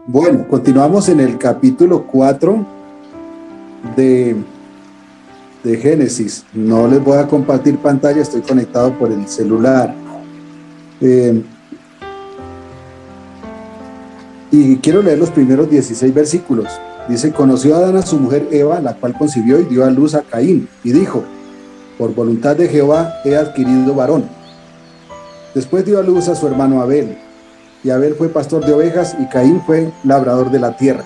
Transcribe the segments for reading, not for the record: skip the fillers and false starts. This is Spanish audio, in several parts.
Bueno, continuamos en el capítulo 4 de, de Génesis. No les voy a compartir pantalla, estoy conectado por el celular. Y quiero leer los primeros 16 versículos. Dice: conoció Adán a su mujer Eva, la cual concibió y dio a luz a Caín, y dijo: por voluntad de Jehová he adquirido varón. Después dio a luz a su hermano Abel, y Abel fue pastor de ovejas, y Caín fue labrador de la tierra.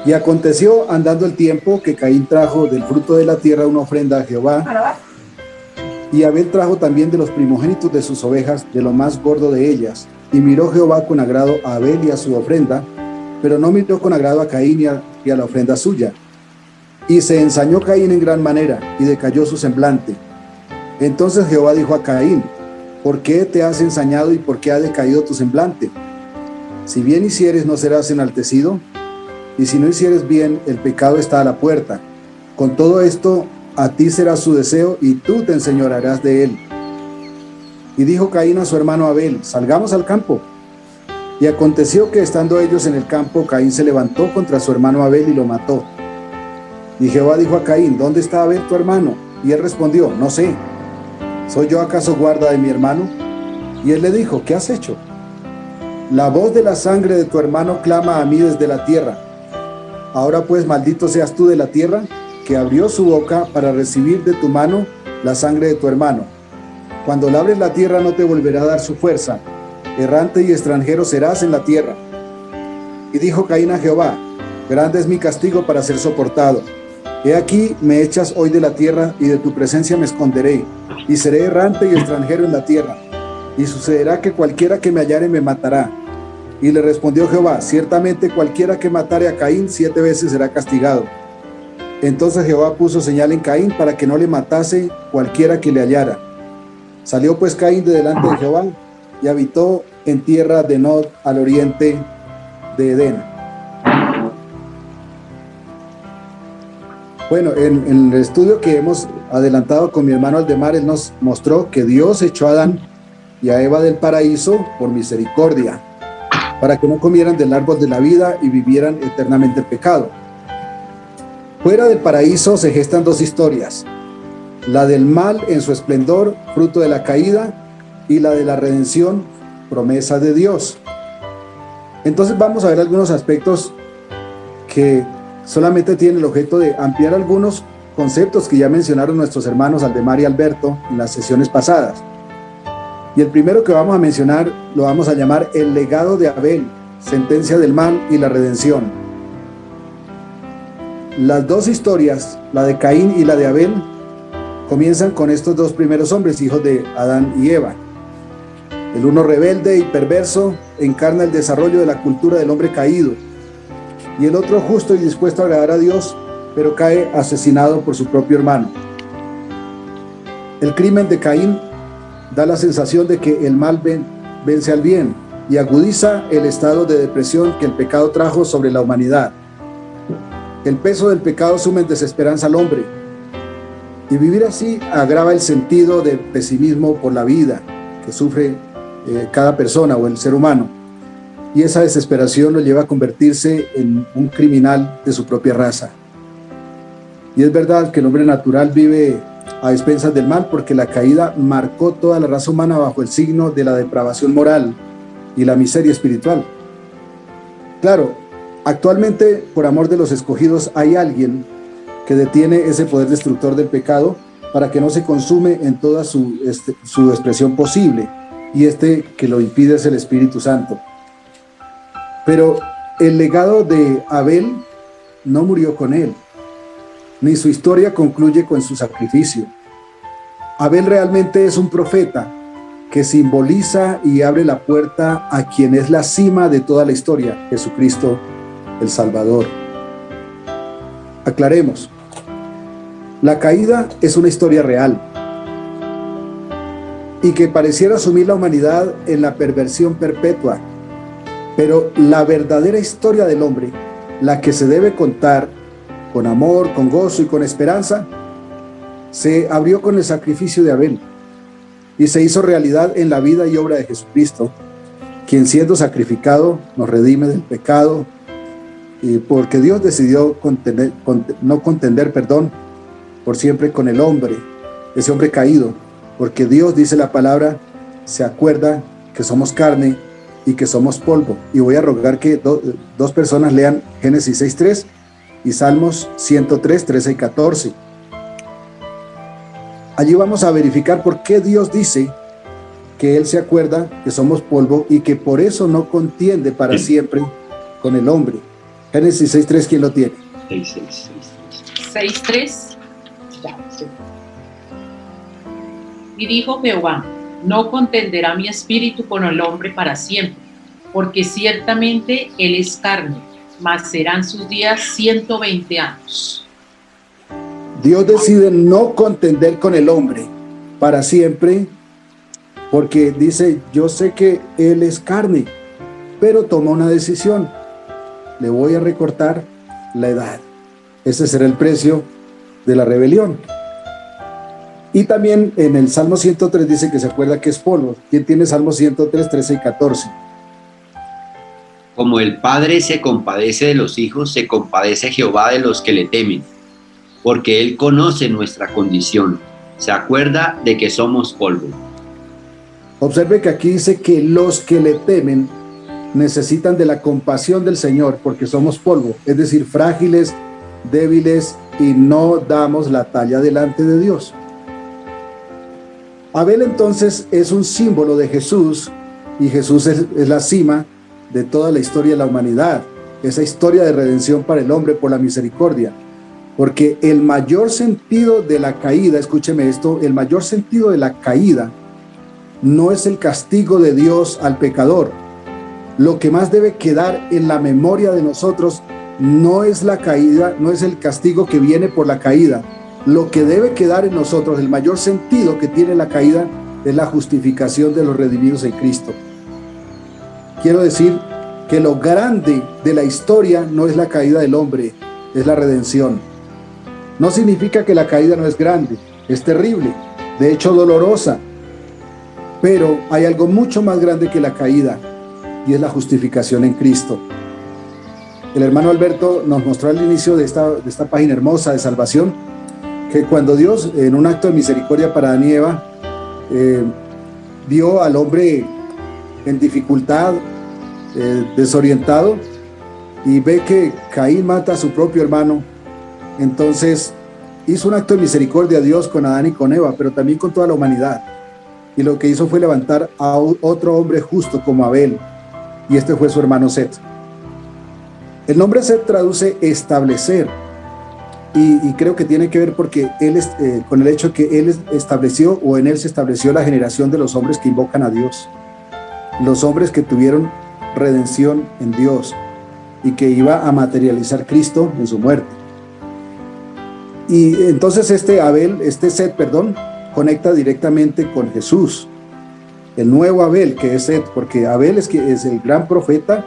Y aconteció, andando el tiempo, que Caín trajo del fruto de la tierra una ofrenda a Jehová, y Abel trajo también de los primogénitos de sus ovejas, de lo más gordo de ellas. Y miró Jehová con agrado a Abel y a su ofrenda, pero no miró con agrado a Caín y a la ofrenda suya. Y se ensañó Caín en gran manera, y decayó su semblante. Entonces Jehová dijo a Caín: ¿por qué te has ensañado y por qué ha decaído tu semblante? Si bien hicieres, ¿no serás enaltecido? Y si no hicieres bien, el pecado está a la puerta. Con todo esto, a ti será su deseo, y tú te enseñorearás de él. Y dijo Caín a su hermano Abel: salgamos al campo. Y aconteció que, estando ellos en el campo, Caín se levantó contra su hermano Abel y lo mató. Y Jehová dijo a Caín: ¿dónde está Abel tu hermano? Y él respondió: no sé. ¿Soy yo acaso guarda de mi hermano? Y él le dijo: ¿qué has hecho? La voz de la sangre de tu hermano clama a mí desde la tierra. Ahora pues, maldito seas tú de la tierra, que abrió su boca para recibir de tu mano la sangre de tu hermano. Cuando labres la tierra, no te volverá a dar su fuerza. Errante y extranjero serás en la tierra. Y dijo Caín a Jehová: grande es mi castigo para ser soportado. He aquí, me echas hoy de la tierra, y de tu presencia me esconderé, y seré errante y extranjero en la tierra. Y sucederá que cualquiera que me hallare me matará. Y le respondió Jehová: ciertamente cualquiera que matare a Caín 7 veces será castigado. Entonces Jehová puso señal en Caín para que no le matase cualquiera que le hallara. Salió pues Caín de delante de Jehová, y habitó en tierra de Nod, al oriente de Edén. Bueno, en el estudio que hemos adelantado con mi hermano Aldemar, él nos mostró que Dios echó a Adán y a Eva del paraíso por misericordia, para que no comieran del árbol de la vida y vivieran eternamente el pecado. Fuera del paraíso se gestan 2 historias: la del mal en su esplendor, fruto de la caída, y la de la redención, promesa de Dios. Entonces vamos a ver algunos aspectos que solamente tienen el objeto de ampliar algunos conceptos que ya mencionaron nuestros hermanos Aldemar y Alberto en las sesiones pasadas. Y el primero que vamos a mencionar lo vamos a llamar el legado de Abel, sentencia del mal y la redención. Las 2 historias, la de Caín y la de Abel, comienzan con estos 2 primeros hombres, hijos de Adán y Eva. El uno, rebelde y perverso, encarna el desarrollo de la cultura del hombre caído, y el otro, justo y dispuesto a agradar a Dios, pero cae asesinado por su propio hermano. El crimen de Caín da la sensación de que el mal vence al bien, y agudiza el estado de depresión que el pecado trajo sobre la humanidad. El peso del pecado sume en desesperanza al hombre, y vivir así agrava el sentido de pesimismo por la vida que sufre cada persona o el ser humano, y esa desesperación lo lleva a convertirse en un criminal de su propia raza. Y es verdad que el hombre natural vive a expensas del mal, porque la caída marcó toda la raza humana bajo el signo de la depravación moral y la miseria espiritual. Claro, actualmente, por amor de los escogidos, hay alguien que detiene ese poder destructor del pecado para que no se consume en toda su expresión posible, y que lo impide es el Espíritu Santo. Pero el legado de Abel no murió con él, ni su historia concluye con su sacrificio. Abel realmente es un profeta que simboliza y abre la puerta a quien es la cima de toda la historia, Jesucristo el Salvador. Aclaremos: la caída es una historia real, y que pareciera sumir la humanidad en la perversión perpetua, pero la verdadera historia del hombre, la que se debe contar con amor, con gozo y con esperanza, se abrió con el sacrificio de Abel y se hizo realidad en la vida y obra de Jesucristo, quien siendo sacrificado nos redime del pecado, y porque Dios decidió no contender, por siempre con el hombre, ese hombre caído, porque Dios, dice la palabra, se acuerda que somos carne y que somos polvo. Y voy a rogar que dos personas lean Génesis 6:3 y Salmos 103, 13 y 14. Allí vamos a verificar por qué Dios dice que Él se acuerda que somos polvo y que por eso no contiende para siempre con el hombre. Génesis 6:3, ¿quién lo tiene? 6:3. Y dijo Jehová: no contenderá mi espíritu con el hombre para siempre, porque ciertamente él es carne, mas serán sus días 120 años. Dios decide no contender con el hombre para siempre, porque dice, yo sé que él es carne, pero toma una decisión: le voy a recortar la edad. Ese será el precio de la rebelión. Y también en el Salmo 103 dice que se acuerda que es polvo. ¿Quién tiene Salmo 103, 13 y 14? Como el Padre se compadece de los hijos, se compadece Jehová de los que le temen, porque Él conoce nuestra condición, se acuerda de que somos polvo. Observe que aquí dice que los que le temen necesitan de la compasión del Señor, porque somos polvo, es decir, frágiles, débiles, y no damos la talla delante de Dios. Abel entonces es un símbolo de Jesús, y Jesús es la cima de toda la historia de la humanidad, esa historia de redención para el hombre por la misericordia, porque el mayor sentido de la caída, escúcheme esto, el mayor sentido de la caída no es el castigo de Dios al pecador. Lo que más debe quedar en la memoria de nosotros no es la caída, no es el castigo que viene por la caída. Lo que debe quedar en nosotros, el mayor sentido que tiene la caída, es la justificación de los redimidos en Cristo. Quiero decir que lo grande de la historia no es la caída del hombre, es la redención. No significa que la caída no es grande, es terrible, de hecho dolorosa, pero hay algo mucho más grande que la caída, y es la justificación en Cristo. El hermano Alberto nos mostró al inicio de esta página hermosa de salvación, que cuando Dios, en un acto de misericordia para Adán y Eva, vio al hombre en dificultad, desorientado, y ve que Caín mata a su propio hermano, entonces hizo un acto de misericordia a Dios con Adán y con Eva, pero también con toda la humanidad, y lo que hizo fue levantar a otro hombre justo como Abel, y este fue su hermano Set. El nombre Set traduce establecer, y creo que tiene que ver porque él con el hecho que él estableció, o en él se estableció la generación de los hombres que invocan a Dios, los hombres que tuvieron redención en Dios y que iba a materializar Cristo en su muerte. Y entonces este Set, conecta directamente con Jesús, el nuevo Abel, que es Set, porque Abel es el gran profeta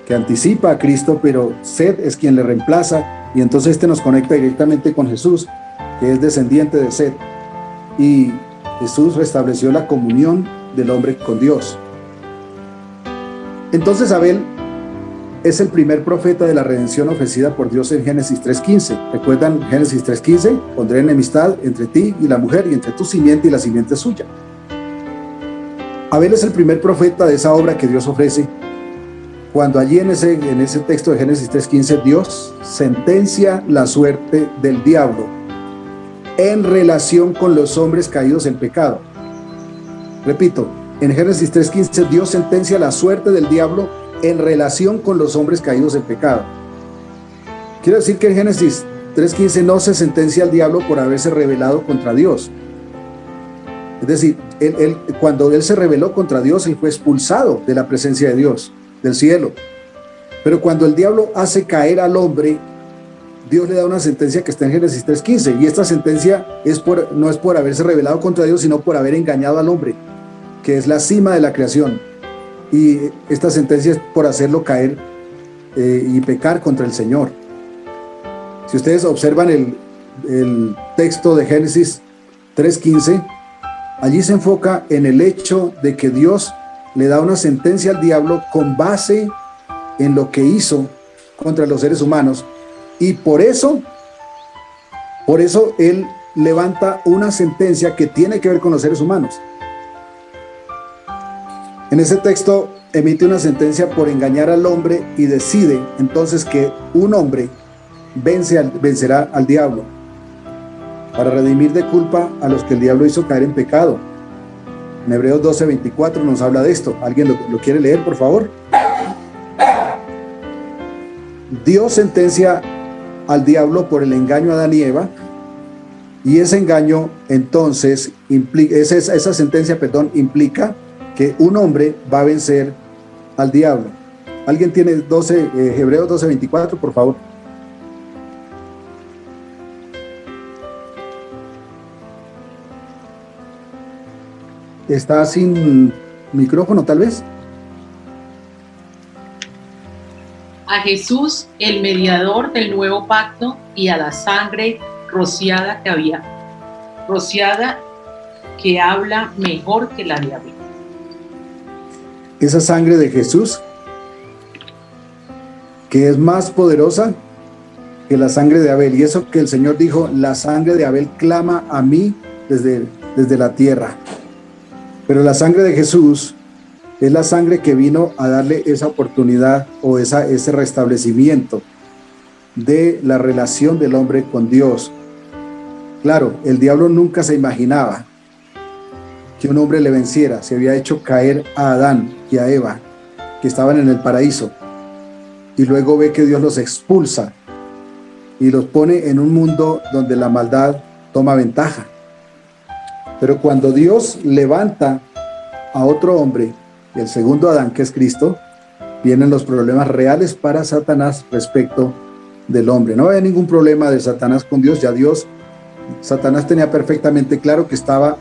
que anticipa a Cristo, pero Set es quien le reemplaza, y entonces este nos conecta directamente con Jesús, que es descendiente de Set, y Jesús restableció la comunión del hombre con Dios. Entonces Abel es el primer profeta de la redención ofrecida por Dios en Génesis 3:15. ¿Recuerdan Génesis 3:15? Pondré enemistad entre ti y la mujer, y entre tu simiente y la simiente suya. Abel es el primer profeta de esa obra que Dios ofrece, cuando allí en ese texto de Génesis 3:15 Dios sentencia la suerte del diablo en relación con los hombres caídos en pecado. Repito, en Génesis 3:15 Dios sentencia la suerte del diablo en relación con los hombres caídos en pecado. Quiero decir que en Génesis 3:15 no se sentencia al diablo por haberse rebelado contra Dios. Es decir, cuando él se rebeló contra Dios, él fue expulsado de la presencia de Dios, del cielo. Pero cuando el diablo hace caer al hombre, Dios le da una sentencia que está en Génesis 3:15, y esta sentencia no es por haberse rebelado contra Dios, sino por haber engañado al hombre, que es la cima de la creación, y esta sentencia es por hacerlo caer y pecar contra el Señor. Si ustedes observan el texto de Génesis 3:15, allí se enfoca en el hecho de que Dios le da una sentencia al diablo con base en lo que hizo contra los seres humanos, y por eso él levanta una sentencia que tiene que ver con los seres humanos. En ese texto emite una sentencia por engañar al hombre y decide entonces que un hombre vencerá al diablo para redimir de culpa a los que el diablo hizo caer en pecado. En Hebreos 12:24 nos habla de esto. ¿Alguien lo quiere leer, por favor? Dios sentencia al diablo por el engaño a Adán y Eva, y ese engaño entonces esa sentencia implica que un hombre va a vencer al diablo. ¿Alguien tiene Hebreos 12:24, por favor? ¿Está sin micrófono, tal vez? A Jesús, el mediador del nuevo pacto, y a la sangre rociada que habla mejor que la de Abel. Esa sangre de Jesús, que es más poderosa que la sangre de Abel, y eso que el Señor dijo: la sangre de Abel clama a mí desde la tierra. Pero la sangre de Jesús es la sangre que vino a darle esa oportunidad o ese restablecimiento de la relación del hombre con Dios. Claro, el diablo nunca se imaginaba que un hombre le venciera. Se había hecho caer a Adán y a Eva, que estaban en el paraíso, y luego ve que Dios los expulsa y los pone en un mundo donde la maldad toma ventaja. Pero cuando Dios levanta a otro hombre, el segundo Adán, que es Cristo, vienen los problemas reales para Satanás respecto del hombre. No había ningún problema de Satanás con Dios. Satanás tenía perfectamente claro que estaba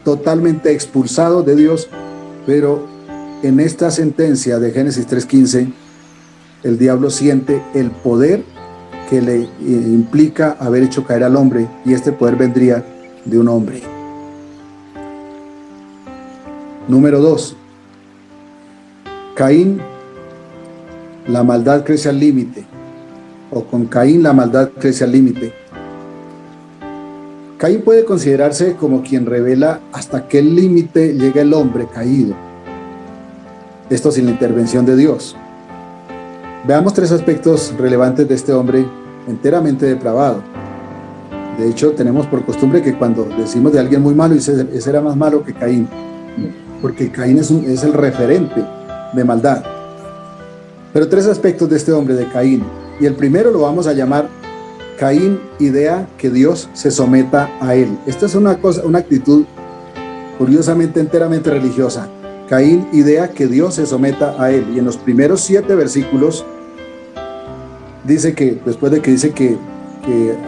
totalmente expulsado de Dios, pero en esta sentencia de Génesis 3:15, el diablo siente el poder que le implica haber hecho caer al hombre, y este poder vendría de un hombre. Número 2. Caín, la maldad crece al límite, o con Caín la maldad crece al límite. Caín puede considerarse como quien revela hasta qué límite llega el hombre caído. Esto sin la intervención de Dios. Veamos 3 aspectos relevantes de este hombre enteramente depravado. De hecho, tenemos por costumbre que cuando decimos de alguien muy malo, dice: ese era más malo que Caín, porque Caín es el referente de maldad. Pero 3 aspectos de este hombre, de Caín, y el primero lo vamos a llamar: Caín idea que Dios se someta a él. Esta es una actitud curiosamente enteramente religiosa. Caín idea que Dios se someta a él, y en los primeros 7 versículos dice que, después de que dice que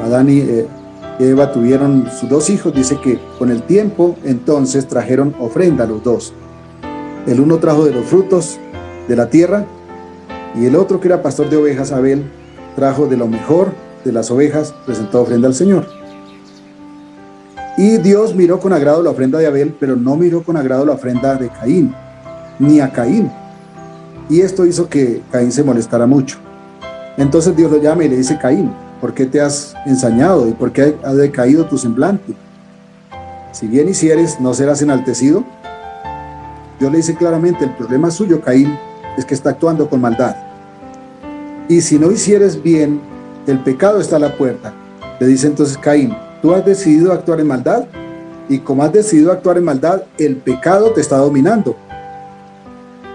Adán y Eva tuvieron sus 2 hijos, dice que con el tiempo entonces trajeron ofrenda los 2. El uno trajo de los frutos de la tierra, y el otro, que era pastor de ovejas, Abel, trajo de lo mejor de las ovejas, presentó ofrenda al Señor. Y Dios miró con agrado la ofrenda de Abel, pero no miró con agrado la ofrenda de Caín, ni a Caín. Y esto hizo que Caín se molestara mucho. Entonces Dios lo llama y le dice: Caín, ¿por qué te has ensañado y por qué ha decaído tu semblante? Si bien hicieres, ¿no serás enaltecido? Dios le dice claramente: el problema suyo, Caín, es que está actuando con maldad. Y si no hicieres bien, el pecado está a la puerta. Le dice entonces Caín: tú has decidido actuar en maldad, y como has decidido actuar en maldad, el pecado te está dominando.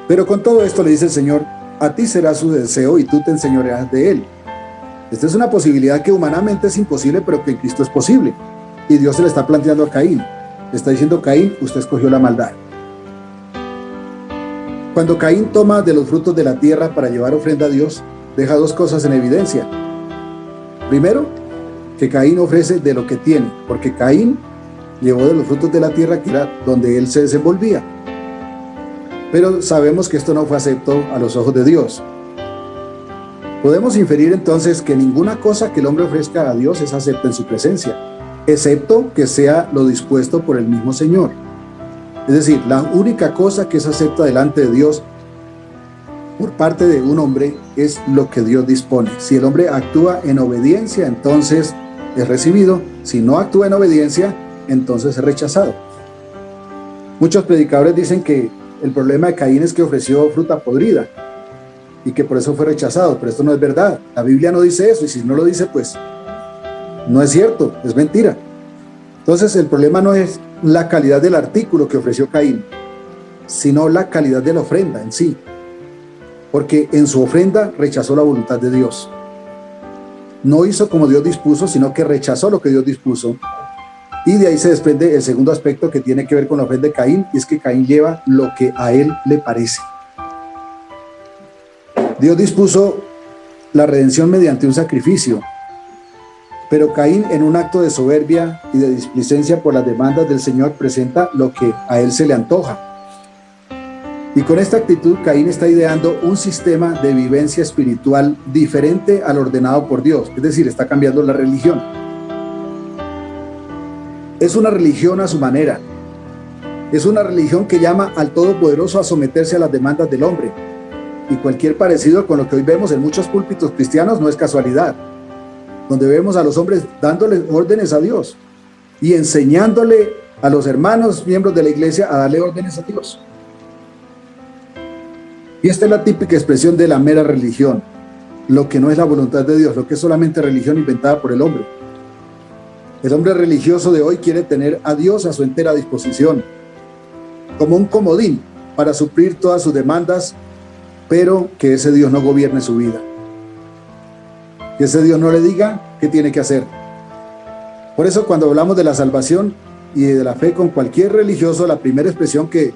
Pero con todo esto le dice el Señor: a ti será su deseo y tú te enseñorearás de él. Esta es una posibilidad que humanamente es imposible, pero que en Cristo es posible. Y Dios se le está planteando a Caín. Le está diciendo: Caín, usted escogió la maldad. Cuando Caín toma de los frutos de la tierra para llevar ofrenda a Dios, deja 2 cosas en evidencia. Primero, que Caín ofrece de lo que tiene, porque Caín llevó de los frutos de la tierra, que era donde él se desenvolvía. Pero sabemos que esto no fue acepto a los ojos de Dios. Podemos inferir entonces que ninguna cosa que el hombre ofrezca a Dios es acepta en su presencia, excepto que sea lo dispuesto por el mismo Señor. Es decir, la única cosa que es acepta delante de Dios por parte de un hombre es lo que Dios dispone. Si el hombre actúa en obediencia, entonces es recibido. Si no actúa en obediencia, entonces es rechazado. Muchos predicadores dicen que el problema de Caín es que ofreció fruta podrida y que por eso fue rechazado, pero esto no es verdad. La Biblia no dice eso, y si no lo dice, pues no es cierto, es mentira. Entonces el problema no es la calidad del artículo que ofreció Caín, sino la calidad de la ofrenda en sí, porque en su ofrenda rechazó la voluntad de Dios. No hizo como Dios dispuso, sino que rechazó lo que Dios dispuso. Y de ahí se desprende el segundo aspecto que tiene que ver con la ofrenda de Caín, y es que Caín lleva lo que a él le parece. Dios dispuso la redención mediante un sacrificio, pero Caín, en un acto de soberbia y de displicencia por las demandas del Señor, presenta lo que a él se le antoja. Y con esta actitud, Caín está ideando un sistema de vivencia espiritual diferente al ordenado por Dios, es decir, está cambiando la religión. Es una religión a su manera. Es una religión que llama al Todopoderoso a someterse a las demandas del hombre. Y cualquier parecido con lo que hoy vemos en muchos púlpitos cristianos no es casualidad, donde vemos a los hombres dándoles órdenes a Dios y enseñándole a los hermanos miembros de la iglesia a darle órdenes a Dios. Y esta es la típica expresión de la mera religión, lo que no es la voluntad de Dios, lo que es solamente religión inventada por el hombre. El hombre religioso de hoy quiere tener a Dios a su entera disposición, como un comodín para suplir todas sus demandas, pero que ese Dios no gobierne su vida. Que ese Dios no le diga qué tiene que hacer. Por eso, cuando hablamos de la salvación y de la fe con cualquier religioso, la primera expresión que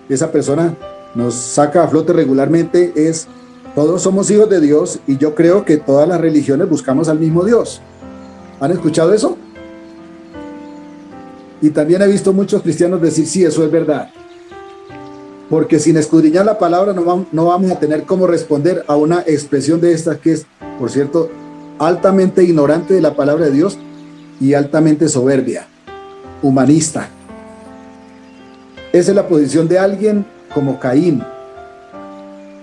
esa persona nos saca a flote regularmente es: todos somos hijos de Dios y yo creo que todas las religiones buscamos al mismo Dios. ¿Han escuchado eso? Y también he visto muchos cristianos decir: sí, eso es verdad. Porque sin escudriñar la palabra no vamos a tener cómo responder a una expresión de esta que es, por cierto, altamente ignorante de la palabra de Dios y altamente soberbia, humanista. Esa es la posición de alguien como Caín,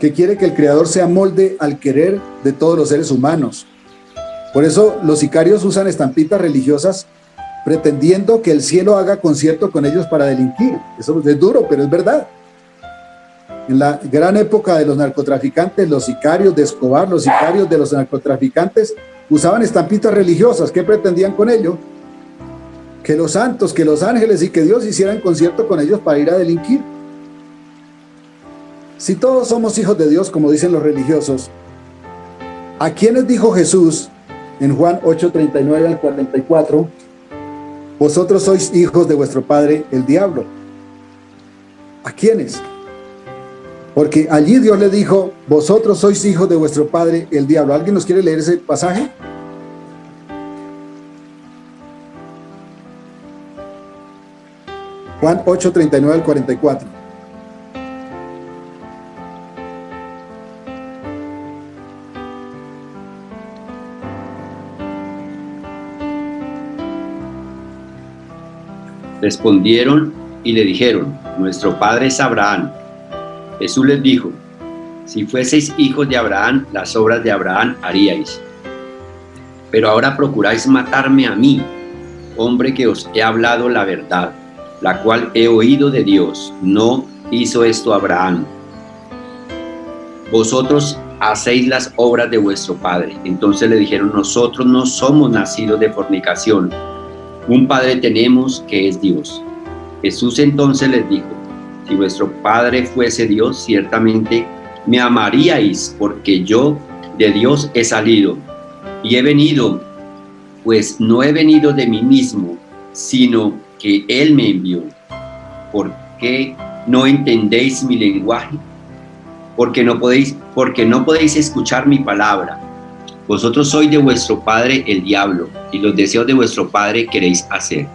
que quiere que el Creador se amolde al querer de todos los seres humanos. Por eso los sicarios usan estampitas religiosas pretendiendo que el cielo haga concierto con ellos para delinquir. Eso es duro, pero es verdad. En la gran época de los narcotraficantes, los sicarios de Escobar, los sicarios de los narcotraficantes usaban estampitas religiosas. ¿Qué pretendían con ello? Que los santos, que los ángeles y que Dios hicieran concierto con ellos para ir a delinquir. Si todos somos hijos de Dios, como dicen los religiosos, ¿a quiénes dijo Jesús en Juan 8:39 al 44? Vosotros sois hijos de vuestro padre, el diablo. ¿A quiénes? Porque allí Dios le dijo: vosotros sois hijos de vuestro padre, el diablo. ¿Alguien nos quiere leer ese pasaje? Juan 8:39 al 44. Respondieron y le dijeron: nuestro padre es Abraham. Jesús les dijo: si fueseis hijos de Abraham, las obras de Abraham haríais. Pero ahora procuráis matarme a mí, hombre que os he hablado la verdad, la cual he oído de Dios. No hizo esto Abraham. Vosotros hacéis las obras de vuestro padre. Entonces le dijeron: nosotros no somos nacidos de fornicación. Un padre tenemos, que es Dios. Jesús entonces les dijo: si vuestro padre fuese Dios, ciertamente me amaríais, porque yo de Dios he salido y he venido, pues no he venido de mí mismo, sino que Él me envió. ¿Por qué no entendéis mi lenguaje? Porque no podéis escuchar mi palabra. Vosotros sois de vuestro padre el diablo, y los deseos de vuestro padre queréis hacer.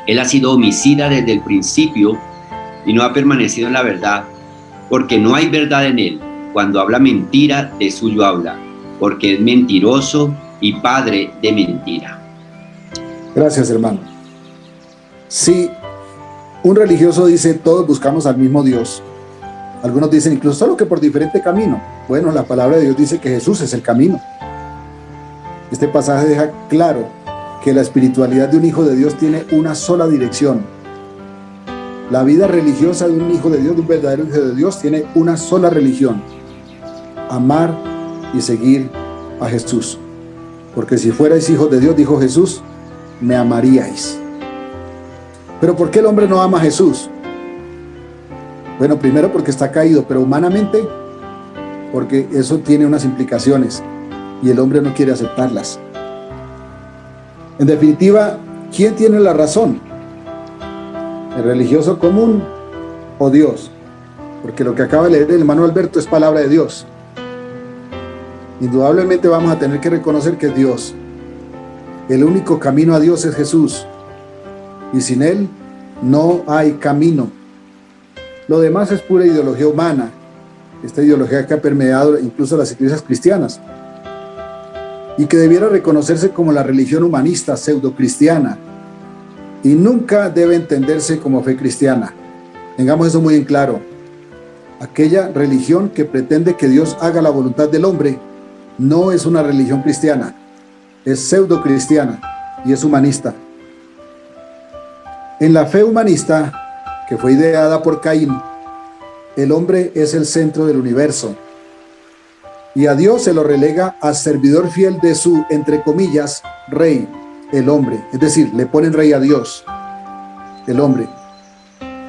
Él ha sido homicida desde el principio y no ha permanecido en la verdad, porque no hay verdad en él. Cuando habla mentira, de suyo habla, porque es mentiroso y padre de mentira. Gracias, hermano. Si Un religioso dice, todos buscamos al mismo Dios. Algunos dicen incluso solo que por diferente camino. Bueno, la palabra de Dios dice que Jesús es el camino. Este pasaje deja claro que la espiritualidad de un hijo de Dios tiene una sola dirección. La vida religiosa de un hijo de Dios, de un verdadero hijo de Dios, tiene una sola religión: amar y seguir a Jesús. Porque si fuerais hijos de Dios, dijo Jesús, me amaríais. Pero ¿por qué el hombre no ama a Jesús? Bueno, primero porque está caído, pero humanamente, porque eso tiene unas implicaciones y el hombre no quiere aceptarlas. En definitiva, ¿quién tiene la razón? ¿El religioso común o Dios? Porque lo que acaba de leer el hermano Alberto es palabra de Dios. Indudablemente vamos a tener que reconocer que es Dios. El único camino a Dios es Jesús, y sin Él no hay camino. Lo demás es pura ideología humana, esta ideología que ha permeado incluso las iglesias cristianas, y que debiera reconocerse como la religión humanista pseudo-cristiana, y nunca debe entenderse como fe cristiana. Tengamos eso muy en claro. Aquella religión que pretende que Dios haga la voluntad del hombre no es una religión cristiana, es pseudo-cristiana y es humanista. En la fe humanista, que fue ideada por Caín, el hombre es el centro del universo, y a Dios se lo relega a servidor fiel de su, entre comillas, rey, el hombre. Es decir, le ponen rey a Dios, el hombre.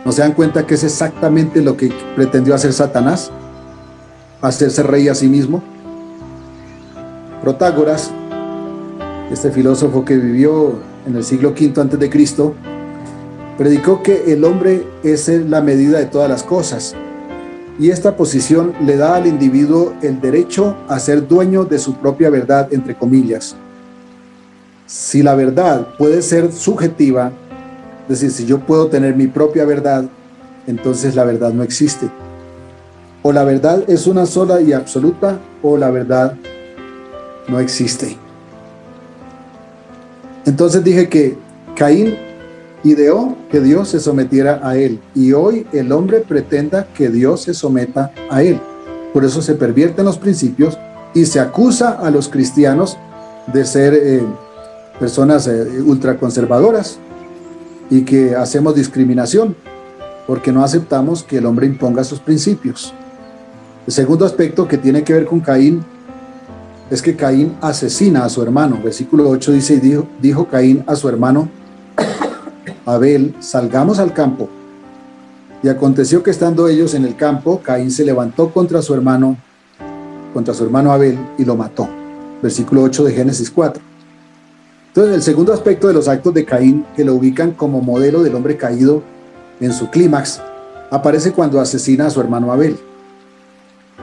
¿No se dan cuenta que es exactamente lo que pretendió hacer Satanás? Hacerse rey a sí mismo. Protágoras, este filósofo que vivió en el siglo V a.C., predicó que el hombre es la medida de todas las cosas, y esta posición le da al individuo el derecho a ser dueño de su propia verdad, entre comillas. Si la verdad puede ser subjetiva, es decir, si yo puedo tener mi propia verdad, entonces la verdad no existe. O la verdad es una sola y absoluta, o la verdad no existe. Entonces dije que Caín ideó que Dios se sometiera a él, y hoy el hombre pretenda que Dios se someta a él. Por eso se pervierten los principios y se acusa a los cristianos de ser personas ultraconservadoras y que hacemos discriminación porque no aceptamos que el hombre imponga sus principios. El segundo aspecto que tiene que ver con Caín es que Caín asesina a su hermano. Versículo 8 dice, y dijo Caín a su hermano Abel, salgamos al campo. Y aconteció que estando ellos en el campo, Caín se levantó contra su hermano Abel, y lo mató. Versículo 8 de Génesis 4. Entonces, el segundo aspecto de los actos de Caín, que lo ubican como modelo del hombre caído en su clímax, aparece cuando asesina a su hermano Abel.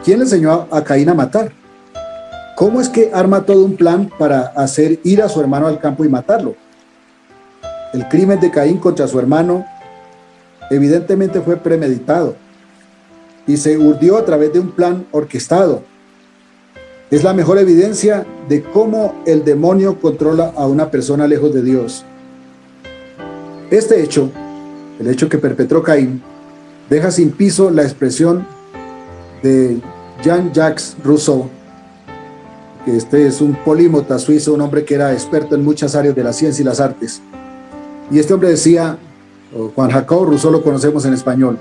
¿Quién le enseñó a Caín a matar? ¿Cómo es que arma todo un plan para hacer ir a su hermano al campo y matarlo? El crimen de Caín contra su hermano evidentemente fue premeditado y se urdió a través de un plan orquestado. Es la mejor evidencia de cómo el demonio controla a una persona lejos de Dios. Este hecho, el hecho que perpetró Caín, deja sin piso la expresión de Jean-Jacques Rousseau, que este es un polímota suizo, un hombre que era experto en muchas áreas de la ciencia y las artes. Y este hombre decía, Juan Jacobo Rousseau lo conocemos en español,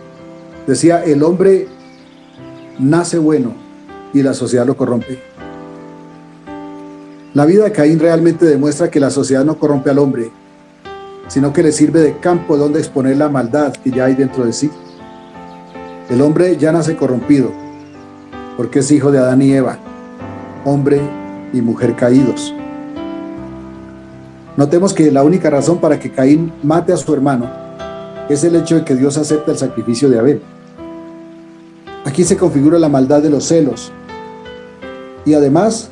decía, el hombre nace bueno y la sociedad lo corrompe. La vida de Caín realmente demuestra que la sociedad no corrompe al hombre, sino que le sirve de campo donde exponer la maldad que ya hay dentro de sí. El hombre ya nace corrompido, porque es hijo de Adán y Eva, hombre y mujer caídos. Notemos que la única razón para que Caín mate a su hermano es el hecho de que Dios acepta el sacrificio de Abel. Aquí se configura la maldad de los celos, y además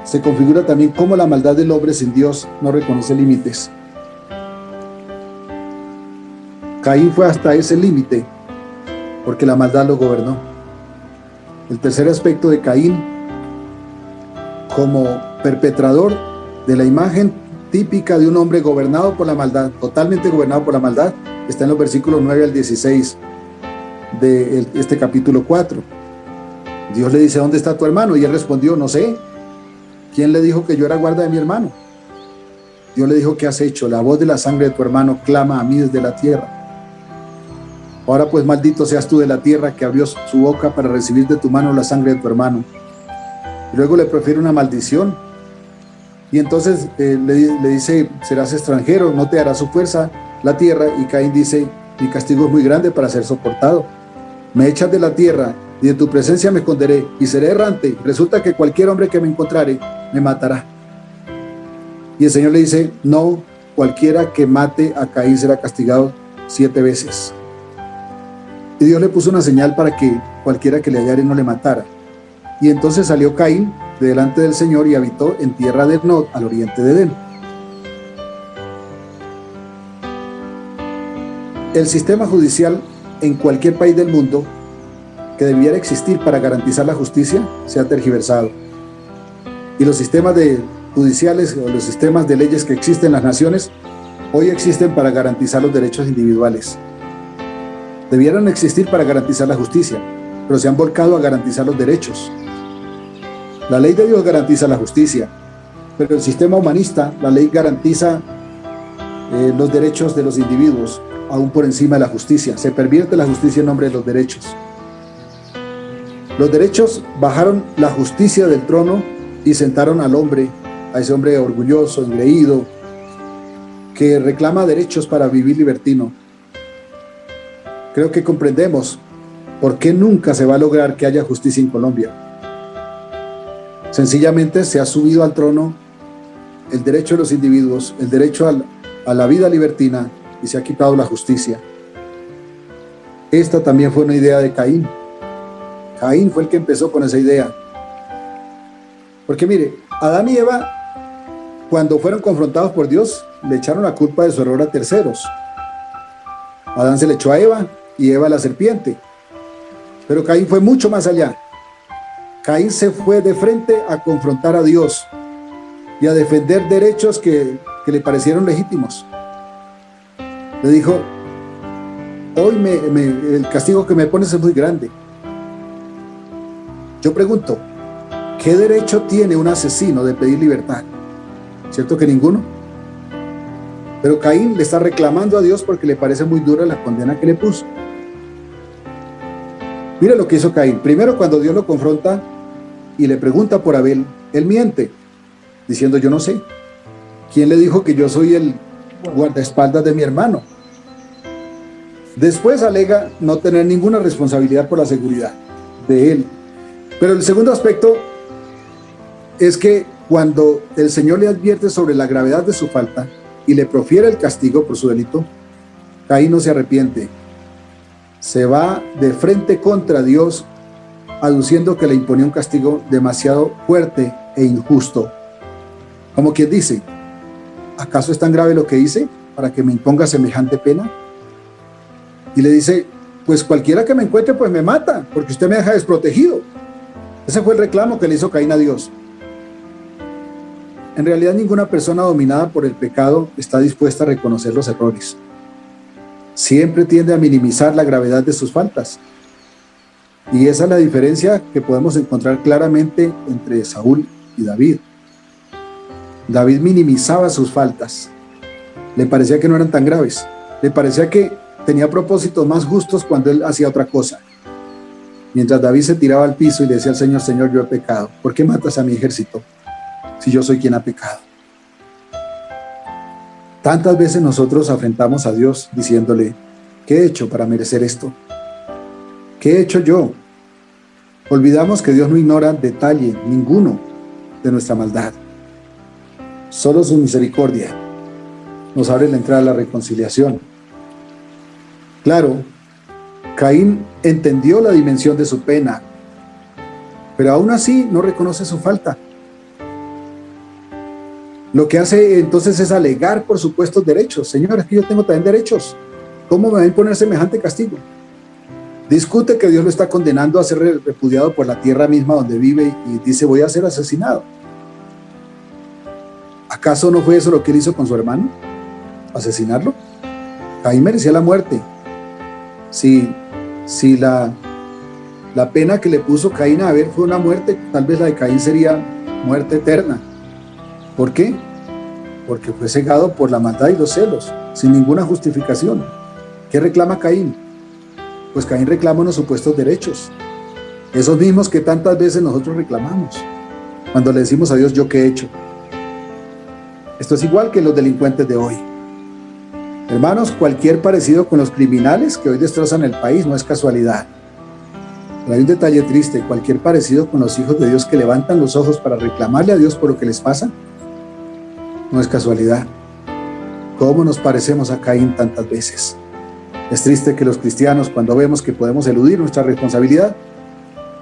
se configura también cómo la maldad del hombre sin Dios no reconoce límites. Caín fue hasta ese límite porque la maldad lo gobernó. El tercer aspecto de Caín como perpetrador de la imagen típica de un hombre gobernado por la maldad, totalmente gobernado por la maldad, está en los versículos 9 al 16 de este capítulo 4. Dios le dice, ¿dónde está tu hermano? Y él respondió, no sé. ¿Quién le dijo que yo era guarda de mi hermano? Dios le dijo, ¿qué has hecho? La voz de la sangre de tu hermano clama a mí desde la tierra. Ahora pues maldito seas tú de la tierra que abrió su boca para recibir de tu mano la sangre de tu hermano. Y luego le profiere una maldición. Y entonces le dice, serás extranjero, no te hará su fuerza la tierra. Y Caín dice, mi castigo es muy grande para ser soportado. Me echas de la tierra y de tu presencia me esconderé y seré errante. Resulta que cualquier hombre que me encontrare me matará. Y el Señor le dice, no, cualquiera que mate a Caín será castigado 7 veces. Y Dios le puso una señal para que cualquiera que le hallare no le matara. Y entonces salió Caín de delante del Señor y habitó en tierra de Nod, al oriente de Edén. El sistema judicial en cualquier país del mundo que debiera existir para garantizar la justicia se ha tergiversado. Y los sistemas judiciales o los sistemas de leyes que existen en las naciones hoy existen para garantizar los derechos individuales. Debieran existir para garantizar la justicia, pero se han volcado a garantizar los derechos. La ley de Dios garantiza la justicia, pero el sistema humanista, la ley garantiza los derechos de los individuos, aún por encima de la justicia. Se pervierte la justicia en nombre de los derechos. Los derechos bajaron la justicia del trono y sentaron al hombre, a ese hombre orgulloso, engreído, que reclama derechos para vivir libertino. Creo que comprendemos por qué nunca se va a lograr que haya justicia en Colombia. Sencillamente se ha subido al trono el derecho de los individuos, el derecho a la vida libertina, y se ha quitado la justicia. Esta también fue una idea de Caín. Caín fue el que empezó con esa idea. Porque mire, Adán y Eva, cuando fueron confrontados por Dios, le echaron la culpa de su error a terceros. Adán se le echó a Eva y Eva a la serpiente. Pero Caín fue mucho más allá. Caín se fue de frente a confrontar a Dios y a defender derechos que le parecieron legítimos. Le dijo, hoy el castigo que me pones es muy grande. Yo pregunto, ¿qué derecho tiene un asesino de pedir libertad? ¿Cierto que ninguno? Pero Caín le está reclamando a Dios porque le parece muy dura la condena que le puso. Mira lo que hizo Caín. Primero, cuando Dios lo confronta y le pregunta por Abel, él miente, diciendo, yo no sé. ¿Quién le dijo que yo soy el guardaespaldas de mi hermano? Después alega no tener ninguna responsabilidad por la seguridad de él. Pero el segundo aspecto es que cuando el Señor le advierte sobre la gravedad de su falta y le profiere el castigo por su delito, Caín no se arrepiente. Se va de frente contra Dios, aduciendo que le imponía un castigo demasiado fuerte e injusto. Como quien dice, ¿acaso es tan grave lo que hice para que me imponga semejante pena? Y le dice, pues cualquiera que me encuentre pues me mata, porque usted me deja desprotegido. Ese fue el reclamo que le hizo Caín a Dios. En realidad ninguna persona dominada por el pecado está dispuesta a reconocer los errores. Siempre tiende a minimizar la gravedad de sus faltas. Y esa es la diferencia que podemos encontrar claramente entre Saúl y David. David minimizaba sus faltas. Le parecía que no eran tan graves. Le parecía que tenía propósitos más justos cuando él hacía otra cosa. Mientras David se tiraba al piso y le decía al Señor, Señor, yo he pecado. ¿Por qué matas a mi ejército si yo soy quien ha pecado? Tantas veces nosotros afrentamos a Dios diciéndole, ¿qué he hecho para merecer esto? ¿Qué he hecho yo? Olvidamos que Dios no ignora detalle ninguno de nuestra maldad. Solo su misericordia nos abre la entrada a la reconciliación. Claro, Caín entendió la dimensión de su pena, pero aún así no reconoce su falta. Lo que hace entonces es alegar por supuestos derechos. Señor, es que yo tengo también derechos. ¿Cómo me va a imponer semejante castigo? Discute que Dios lo está condenando a ser repudiado por la tierra misma donde vive y dice, voy a ser asesinado. ¿Acaso no fue eso lo que él hizo con su hermano? ¿Asesinarlo? Caín merecía la muerte. Si la pena que le puso Caín a Abel fue una muerte, tal vez la de Caín sería muerte eterna. ¿Por qué? Porque fue cegado por la maldad y los celos, sin ninguna justificación. ¿Qué reclama Caín? Pues Caín reclama unos supuestos derechos, esos mismos que tantas veces nosotros reclamamos, cuando le decimos a Dios, ¿yo qué he hecho? Esto es igual que los delincuentes de hoy. Hermanos, cualquier parecido con los criminales que hoy destrozan el país no es casualidad. Pero hay un detalle triste: cualquier parecido con los hijos de Dios que levantan los ojos para reclamarle a Dios por lo que les pasa, no es casualidad. ¿Cómo nos parecemos a Caín tantas veces? Es triste que los cristianos, cuando vemos que podemos eludir nuestra responsabilidad,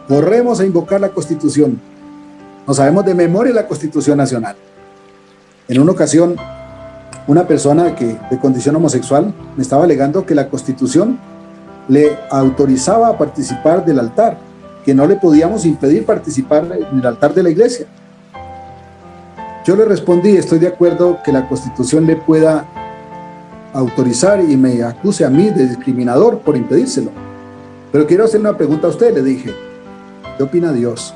corremos a invocar la Constitución. No sabemos de memoria la Constitución Nacional. En una ocasión, una persona de condición homosexual me estaba alegando que la Constitución le autorizaba a participar del altar, que no le podíamos impedir participar en el altar de la iglesia. Yo le respondí, estoy de acuerdo que la Constitución le pueda autorizar y me acuse a mí de discriminador por impedírselo. Pero quiero hacer una pregunta a usted, le dije. ¿Qué opina Dios?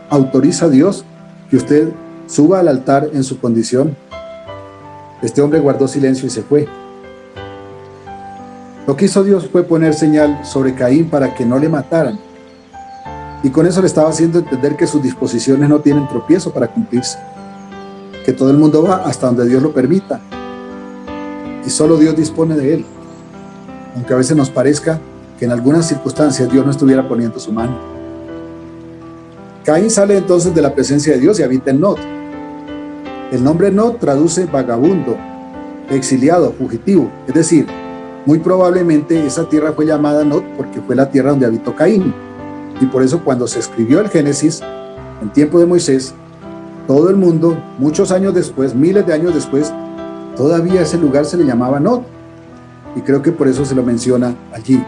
¿Autoriza Dios que usted suba al altar en su condición? Este hombre guardó silencio y se fue. Lo que hizo Dios fue poner señal sobre Caín para que no le mataran. Y con eso le estaba haciendo entender que sus disposiciones no tienen tropiezo para cumplirse. Que todo el mundo va hasta donde Dios lo permita. Y solo Dios dispone de él. Aunque a veces nos parezca que en algunas circunstancias Dios no estuviera poniendo su mano. Caín sale entonces de la presencia de Dios y habita en Nod. El nombre Nod traduce vagabundo, exiliado, fugitivo. Es decir, muy probablemente esa tierra fue llamada Nod porque fue la tierra donde habitó Caín. Y por eso cuando se escribió el Génesis, en tiempo de Moisés, todo el mundo, muchos años después, miles de años después, todavía ese lugar se le llamaba Nod. Y creo que por eso se lo menciona allí,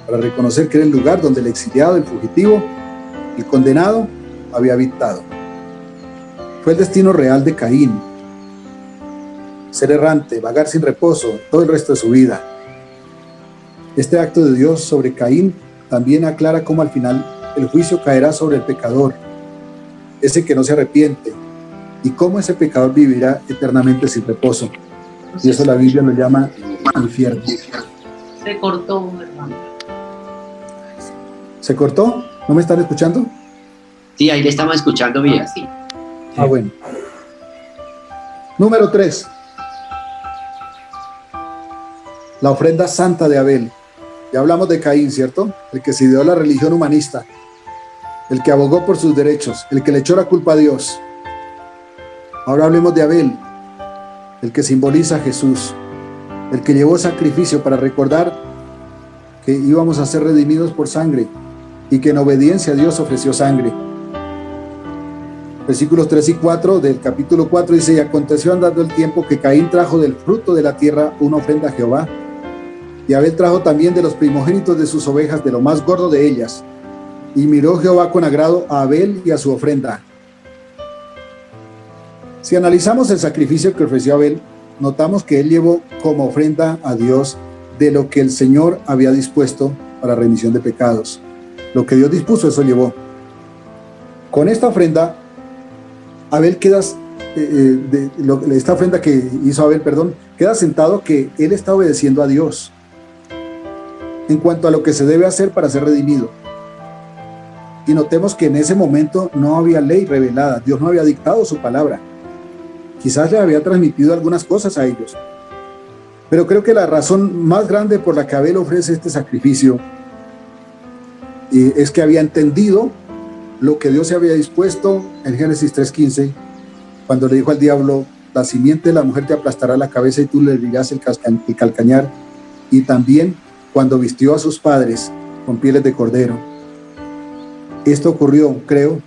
para reconocer que era el lugar donde el exiliado, el fugitivo, el condenado había habitado. Fue el destino real de Caín: ser errante, vagar sin reposo todo el resto de su vida. Este acto de Dios sobre Caín también aclara cómo al final el juicio caerá sobre el pecador, ese que no se arrepiente, y cómo ese pecador vivirá eternamente sin reposo. Y eso la Biblia lo llama infierno. Se cortó, hermano. ¿Se cortó? ¿No me están escuchando? Sí, ahí le estamos escuchando bien. Sí. Ah, bueno. Número 3. La ofrenda santa de Abel. Ya hablamos de Caín, ¿cierto? El que se ideó la religión humanista, el que abogó por sus derechos, el que le echó la culpa a Dios. Ahora hablemos de Abel, el que simboliza a Jesús, el que llevó sacrificio para recordar que íbamos a ser redimidos por sangre y que en obediencia a Dios ofreció sangre. Versículos 3 y 4 del capítulo 4 dice: y aconteció andando el tiempo que Caín trajo del fruto de la tierra una ofrenda a Jehová, y Abel trajo también de los primogénitos de sus ovejas, de lo más gordo de ellas. Y miró Jehová con agrado a Abel y a su ofrenda. Si analizamos el sacrificio que ofreció Abel, notamos que él llevó como ofrenda a Dios de lo que el Señor había dispuesto para remisión de pecados. Lo que Dios dispuso, eso llevó. Con esta ofrenda, Abel esta ofrenda que hizo Abel, queda sentado que él está obedeciendo a Dios en cuanto a lo que se debe hacer para ser redimido. Y notemos que en ese momento no había ley revelada, Dios no había dictado su palabra. Quizás le había transmitido algunas cosas a ellos, pero creo que la razón más grande por la que Abel ofrece este sacrificio es que había entendido lo que Dios se había dispuesto en Génesis 3:15, cuando le dijo al diablo: la simiente de la mujer te aplastará la cabeza y tú le herirás el calcañar. Y también cuando vistió a sus padres con pieles de cordero. Esto ocurrió, creo,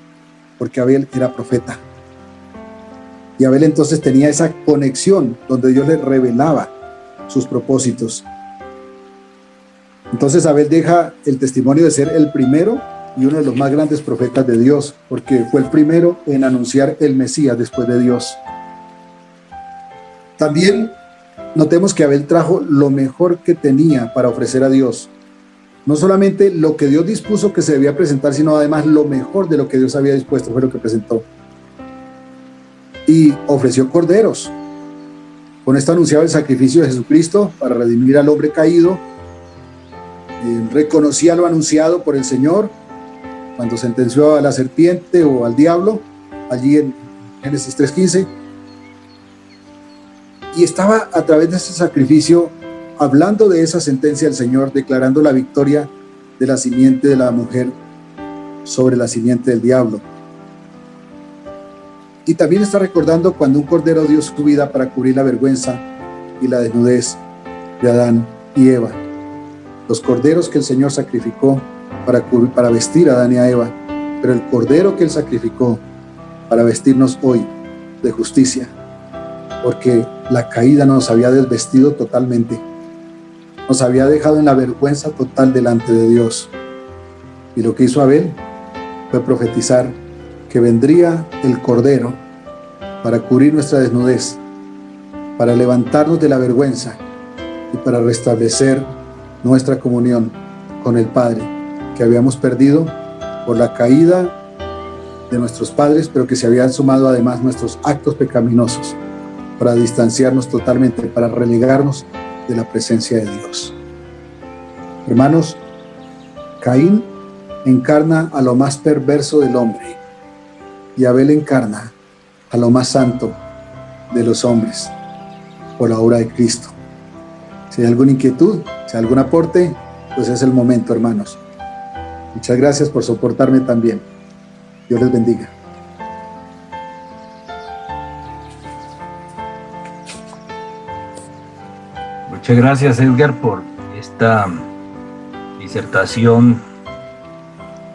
porque Abel era profeta. Y Abel entonces tenía esa conexión donde Dios le revelaba sus propósitos. Entonces Abel deja el testimonio de ser el primero y uno de los más grandes profetas de Dios, porque fue el primero en anunciar el Mesías después de Dios. También notemos que Abel trajo lo mejor que tenía para ofrecer a Dios. No solamente lo que Dios dispuso que se debía presentar, sino además lo mejor de lo que Dios había dispuesto fue lo que presentó. Y ofreció corderos. Con esto anunciaba el sacrificio de Jesucristo para redimir al hombre caído. Reconocía lo anunciado por el Señor cuando sentenció a la serpiente o al diablo, allí en Génesis 3:15. Y estaba a través de ese sacrificio hablando de esa sentencia del Señor, declarando la victoria de la simiente de la mujer sobre la simiente del diablo. Y también está recordando cuando un cordero dio su vida para cubrir la vergüenza y la desnudez de Adán y Eva. Los corderos que el Señor sacrificó para vestir a Adán y a Eva, pero el cordero que Él sacrificó para vestirnos hoy de justicia, porque la caída nos había desvestido totalmente, nos había dejado en la vergüenza total delante de Dios. Y lo que hizo Abel fue profetizar que vendría el Cordero para cubrir nuestra desnudez, para levantarnos de la vergüenza y para restablecer nuestra comunión con el Padre, que habíamos perdido por la caída de nuestros padres, pero que se habían sumado además nuestros actos pecaminosos para distanciarnos totalmente, para relegarnos de la presencia de Dios. Hermanos, Caín encarna a lo más perverso del hombre y Abel encarna a lo más santo de los hombres por la obra de Cristo. Si hay alguna inquietud, si hay algún aporte, pues es el momento, hermanos. Muchas gracias por soportarme también. Dios les bendiga. Muchas gracias, Edgar, por esta disertación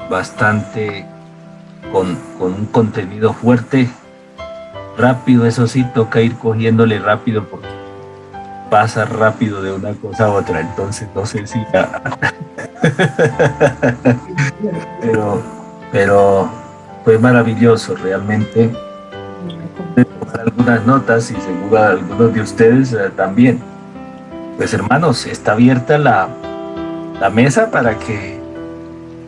bastante con un contenido fuerte, rápido. Eso sí, toca ir cogiéndole rápido porque pasa rápido de una cosa a otra, entonces no sé si pero fue maravilloso realmente. Algunas notas y seguro algunos de ustedes también. Pues hermanos, está abierta la mesa para que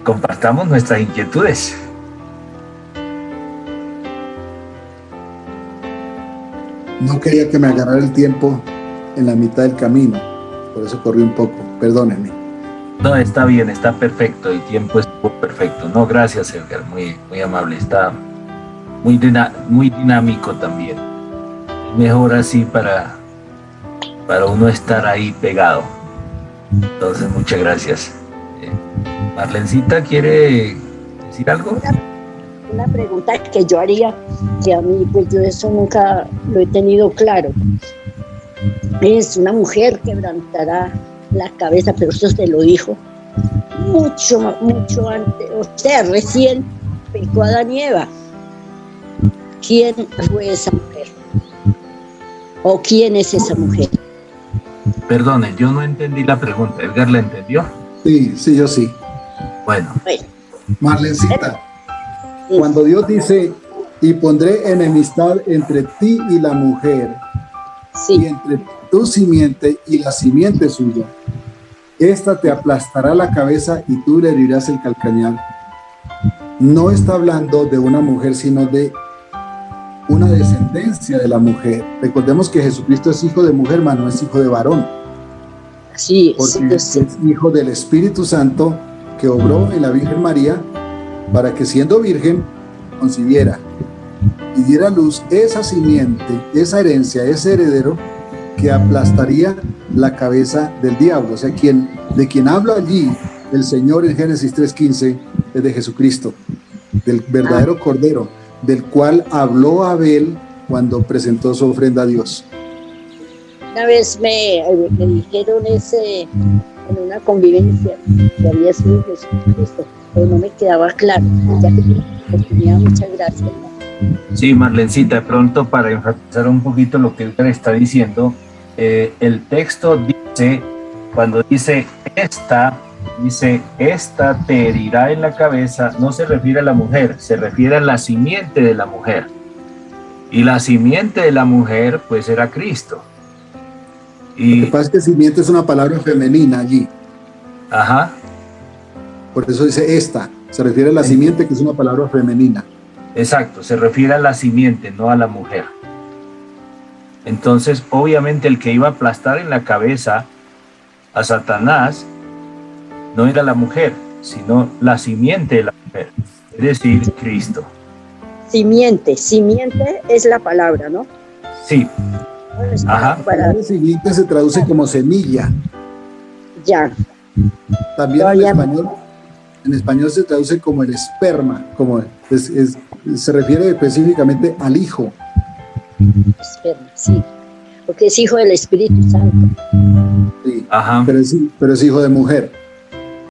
compartamos nuestras inquietudes. No quería que me agarrara el tiempo en la mitad del camino, por eso corrí un poco, perdónenme. No, está bien, está perfecto, el tiempo estuvo perfecto. No, gracias, Edgar, muy amable, está muy dinámico también. Es mejor así para uno estar ahí pegado. Entonces, muchas gracias. Marlencita, ¿quiere decir algo? Una pregunta que yo haría, que a mí, pues yo eso nunca lo he tenido claro. Es una mujer quebrantará la cabeza, pero eso se lo dijo mucho antes, o sea, recién pecó Adán y Eva. ¿Quién fue esa mujer? ¿O quién es esa mujer? Perdone, yo no entendí la pregunta. ¿Edgar la entendió? Sí, yo sí. Bueno. Marlencita, cuando Dios dice, y pondré enemistad entre ti y la mujer, sí, y entre tu simiente y la simiente suya, esta te aplastará la cabeza y tú le herirás el calcañar. No está hablando de una mujer, sino de una descendencia de la mujer. Recordemos que Jesucristo es hijo de mujer, mas no es hijo de varón. Sí, porque es hijo del Espíritu Santo que obró en la Virgen María para que siendo virgen concibiera y diera a luz esa simiente, esa herencia, ese heredero que aplastaría la cabeza del diablo. O sea, de quien habla allí el Señor en Génesis 3:15 es de Jesucristo, del verdadero Cordero, del cual habló Abel cuando presentó su ofrenda a Dios. Una vez me dijeron en una convivencia que había sido Jesucristo, pero no me quedaba claro. Ya que tuve la oportunidad, muchas gracias. Sí, Marlencita, de pronto para enfatizar un poquito lo que Edgar está diciendo, el texto dice, cuando dice esta te herirá en la cabeza, no se refiere a la mujer, se refiere a la simiente de la mujer. Y la simiente de la mujer, pues era Cristo. Lo que pasa es que simiente es una palabra femenina allí. Ajá. Por eso dice esta. Se refiere a la simiente, que es una palabra femenina. Exacto, se refiere a la simiente, no a la mujer. Entonces, obviamente, el que iba a aplastar en la cabeza a Satanás no era la mujer, sino la simiente de la mujer, es decir, Cristo. Simiente es la palabra, ¿no? Sí. Ajá. La palabra simiente se traduce como semilla. Ya. También en español se traduce como el esperma, como se refiere específicamente al hijo. Esperma, sí. Porque es hijo del Espíritu Santo. Sí. Ajá. Pero es hijo de mujer.